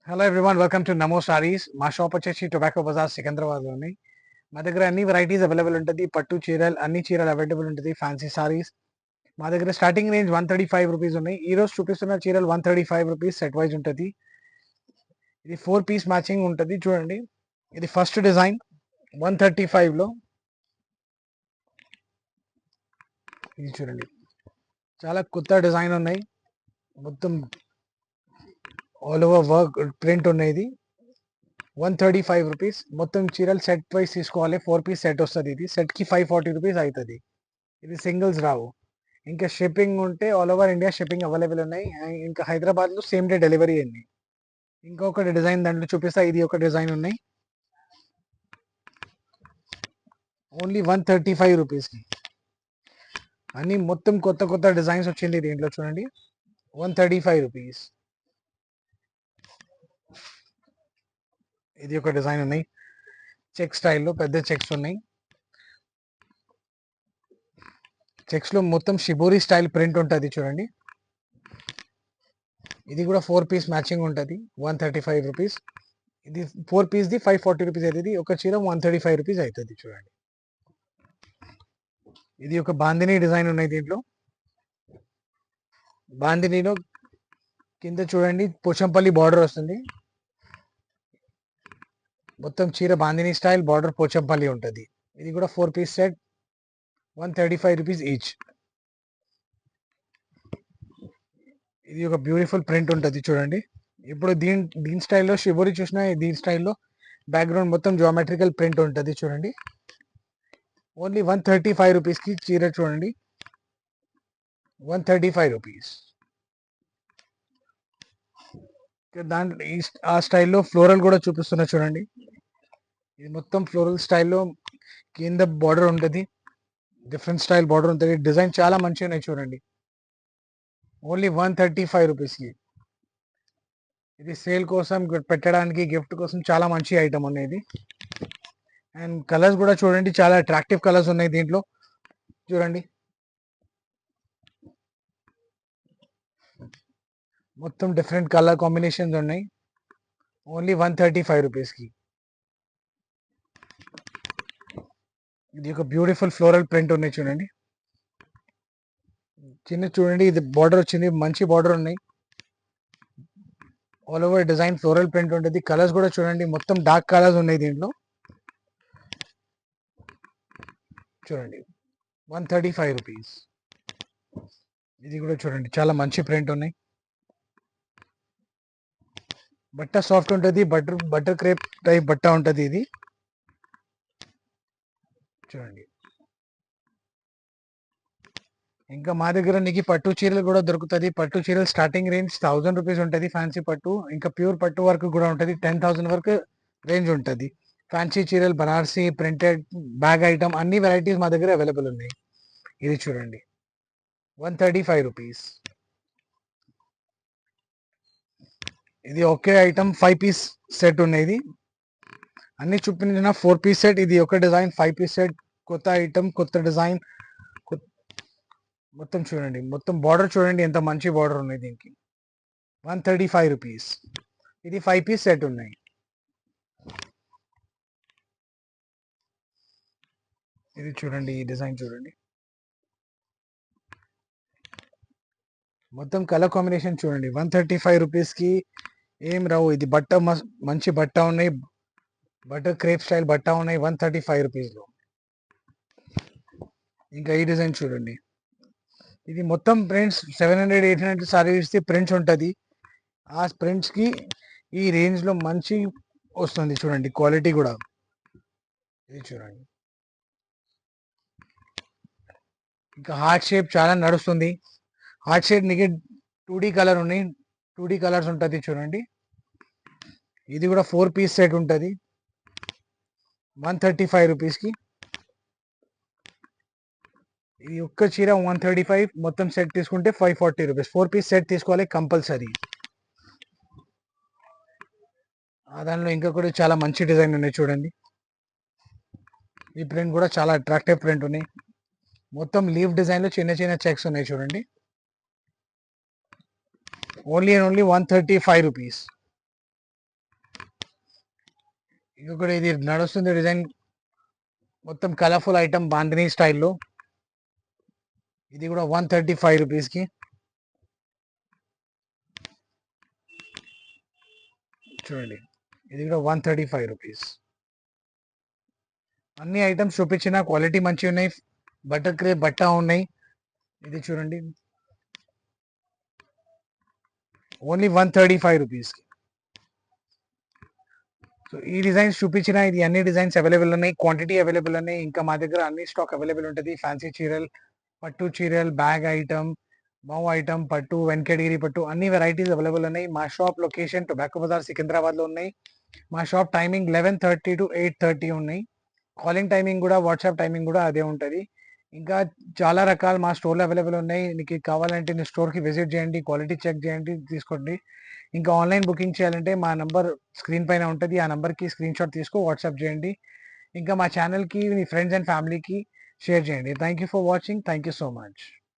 Hello everyone, welcome to నమో సారీస్. మా shop వచ్చేసి tobacco Bazar సికింద్రాబాద్లోని. మా దగ్గర అన్ని వెరైటీస్ అవైలబుల్ ఉంటుంది. పట్టు చీరలు, అన్ని చీరలు అవైలబుల్ ఉంటుంది. ఫ్యాన్సీ సారీస్ మా దగ్గర స్టార్టింగ్ రేంజ్ 135 రూపీస్ ఉన్నాయి. ఈ రోజు చూపిస్తున్న చీరలు 135 రూపీస్ సెట్ వైజ్ ఉంటుంది. ఇది 4 పీస్ మ్యాచింగ్ ఉంటుంది. చూడండి, ఇది ఫస్ట్ డిజైన్ 135లో. ఇది చూడండి, చాలా కొత్త డిజైన్ ఉన్నాయి. మొత్తం ఆల్ ఓవర్ వర్క్ ప్రింట్ ఉన్నాయి. 135 రూపీస్. మొత్తం చీరలు సెట్ వైజ్ తీసుకోవాలి. 4 పీస్ సెట్ వస్తుంది. ఇది సెట్కి 540 రూపీస్ అవుతుంది. ఇది సింగిల్స్ రావు. ఇంకా షిప్పింగ్ ఉంటే all over India shipping available ఉన్నాయి. ఇంకా హైదరాబాద్లో సేమ్ డే డెలివరీ అయింది. ఇంకొక డిజైన్ దాంట్లో చూపిస్తా. ఇది ఒక డిజైన్ ఉన్నాయి, ఓన్లీ 135 రూపీస్కి. అన్ని మొత్తం కొత్త కొత్త డిజైన్స్ వచ్చింది దీంట్లో. చూడండి, 135 రూపీస్. ఇది ఒక డిజైన్ ఉన్నాయి, చెక్ స్టైల్లో పెద్ద చెక్స్ ఉన్నాయి. చెక్స్ లో మొత్తం షిబోరి స్టైల్ ప్రింట్ ఉంటుంది. చూడండి, ఇది కూడా 4 పీస్ మ్యాచింగ్ ఉంటుంది. 135 రూపీస్. ఇది 4 పీస్ది 540 రూపీస్ అవుతుంది. ఒక చీర 135 రూపీస్ అవుతుంది. చూడండి, ఇది ఒక బాందిని డిజైన్ ఉన్నాయి దీంట్లో. బాందినిలో కింద చూడండి పోచంపల్లి బార్డర్ వస్తుంది. మొత్తం చీర బాందిని స్టైల్, బార్డర్ పోచంపల్లి ఉంటుంది. ఇది కూడా 4 పీస్ సెట్, 135 రూపీస్ ఈచ్. ఇది ఒక బ్యూటిఫుల్ ప్రింట్ ఉంటుంది. చూడండి, ఇప్పుడు దీని స్టైల్లో షిబోరి చూసినా, దీని స్టైల్లో బ్యాక్గ్రౌండ్ మొత్తం జియోమెట్రికల్ ప్రింట్ ఉంటుంది. చూడండి, ఓన్లీ 135 రూపీస్కి చీర. చూడండి, 135 రూపీస్. దాంట్లో ఆ స్టైల్లో ఫ్లోరల్ కూడా చూపిస్తున్నా. చూడండి, ఇది మొత్తం ఫ్లోరల్ స్టైల్లో కింద బార్డర్ ఉంటుంది. డిఫరెంట్ స్టైల్ బార్డర్ ఉంటుంది. డిజైన్ చాలా మంచిగా ఉన్నాయి. చూడండి, ఓన్లీ 135 రూపీస్కి. ఇది సేల్ కోసం పెట్టడానికి, గిఫ్ట్ కోసం చాలా మంచి ఐటమ్ అనేది. అండ్ కలర్స్ కూడా చూడండి, చాలా అట్రాక్టివ్ కలర్స్ ఉన్నాయి దీంట్లో. చూడండి, మొత్తం డిఫరెంట్ కలర్ కాంబినేషన్స్ ఉన్నాయి. ఓన్లీ 135 రూపీస్కి. ఇది ఒక బ్యూటిఫుల్ ఫ్లోరల్ ప్రింట్ ఉన్నాయి. చూడండి, చిన్న చూడండి, ఇది బార్డర్ వచ్చింది, మంచి బార్డర్ ఉన్నాయి. All over design floral print ఉంటుంది. కలర్స్ కూడా చూడండి, మొత్తం డార్క్ కలర్స్ ఉన్నాయి దీంట్లో. చూడండి, 135 రూపీస్. ఇది కూడా చూడండి, చాలా మంచి ప్రింట్ ఉన్నాయి. బట్ట సాఫ్ట్ ఉంటుంది. బటర్ క్రేప్ టైప్ బట్ట ఉంటుంది ఇది. చూడండి, ఇంకా మా దగ్గర నీకు పట్టు చీరలు కూడా దొరుకుతుంది. పట్టు చీరలు స్టార్టింగ్ రేంజ్ 1000 రూపీస్ ఉంటుంది. ఫ్యాన్సీ పట్టు, ఇంకా ప్యూర్ పట్టు వరకు కూడా ఉంటుంది. 10,000 వరకు రేంజ్ ఉంటుంది. ఫ్యాన్సీ చీరలు, బనారసీ, ప్రింటెడ్, బ్యాగ్ ఐటమ్, అన్ని వెరైటీస్ మా దగ్గర అవైలబుల్ ఉన్నాయి. ఇది చూడండి, 135 రూపీస్. ఇది ఒకే ఐటమ్ 5 పీస్ సెట్ ఉన్నాయి. అన్ని చూపించిన 4 పీస్ సెట్. ఇది ఒక డిజైన్ 5 పీస్ సెట్, కొత్త ఐటమ్, కొత్త డిజైన్. మొత్తం చూడండి, మొత్తం బార్డర్ చూడండి, ఎంత మంచి బార్డర్ ఉన్నాయి దీనికి. 135 రూపీస్. ఇది 5 పీస్ సెట్ ఉన్నాయి. ఇది చూడండి, ఈ డిజైన్ చూడండి, మొత్తం కలర్ కాంబినేషన్ చూడండి. 135 రూపీస్కి ఏం రావు. ఇది బట్ట మంచి బట్ట ఉన్నాయి, బటర్ క్రేప్ స్టైల్ బట్ట ఉన్నాయి 135 రూపీస్లో. ఇంకా ఈ డిజైన్ చూడండి, ఇది మొత్తం ప్రింట్స్ 700, 800 సారీస్ ప్రింట్స్ ఉంటుంది. ఆ ప్రింట్స్కి ఈ రేంజ్లో మంచి వస్తుంది. చూడండి, క్వాలిటీ కూడా. ఇది చూడండి, ఇంకా హార్ట్ షేప్ చాలా నడుస్తుంది. హార్ట్ షేప్ నీకు 2D కలర్ ఉన్నాయి, 2D కలర్స్ ఉంటుంది. చూడండి, ఇది కూడా 4 పీస్ సెట్ ఉంటుంది. 135 రూపీస్కి. ఇది ఒక్క చీర 135, మొత్తం సెట్ తీసుకుంటే 540 రూపీస్. 4 పీస్ సెట్ తీసుకోవాలి కంపల్సరీ. దానిలో ఇంకా కూడా చాలా మంచి డిజైన్ ఉన్నాయి. చూడండి, ఈ ప్రింట్ కూడా చాలా అట్రాక్టివ్ ప్రింట్ ఉన్నాయి. మొత్తం లీవ్ డిజైన్లో చిన్న చిన్న చెక్స్ ఉన్నాయి. చూడండి, ఓన్లీ అండ్ ఓన్లీ 135 రూపీస్. ఇంకొకటి ఇది నడుస్తుంది డిజైన్ మొత్తం కలర్ఫుల్ ఐటమ్ బాందిని స్టైల్లో. ఇది కూడా 135 రూపీస్కి. చూడండి ఇది కూడా 135 రూపీస్. అన్ని ఐటమ్స్ చూపించిన క్వాలిటీ మంచిగా ఉన్నాయి. బటర్ క్రేప్ బట్ట ఉన్నాయి. ఇది చూడండి ఓన్లీ 135 రూపీస్కి. సో ఈ డిజైన్స్ చూపించిన ఇది అన్ని డిజైన్స్ అవైలబుల్ ఉన్నాయి, క్వాంటిటీ అవైలబుల్ ఉన్నాయి. ఇంకా మా దగ్గర అన్ని స్టాక్ అవైలబుల్ ఉంటుంది. ఫ్యాన్సీ చీరల్, పట్టు చీరల్, బ్యాగ్ ఐటమ్, మౌ ఐటమ్, పట్టు, వెంకటగిరి పట్టు అన్ని వెరైటీస్ అవైలబుల్ ఉన్నాయి. మా షాప్ లొకేషన్ టొబాకో బజార్ సికింద్రాబాద్లో ఉన్నాయి. మా షాప్ టైమింగ్ 11:30 to 8:30 ఉన్నాయి. కాలింగ్ టైమింగ్ కూడా, వాట్సాప్ టైమింగ్ కూడా అదే ఉంటుంది. ఇంకా చాలా రకాలు మా స్టోర్లో అవైలబుల్ ఉన్నాయి. నీకు కావాలంటే నీ స్టోర్కి విజిట్ చేయండి, క్వాలిటీ చెక్ చేయండి, తీసుకోండి. ఇంకా ఆన్లైన్ బుకింగ్ చేయాలంటే మా నంబర్ స్క్రీన్ పైన ఉంటుంది. ఆ నంబర్కి స్క్రీన్ షాట్ తీసుకో వాట్సాప్ చేయండి. ఇంకా మా ఛానల్కి మీ ఫ్రెండ్స్ అండ్ ఫ్యామిలీకి షేర్ చేయండి. Thank you for watching. Thank you so much.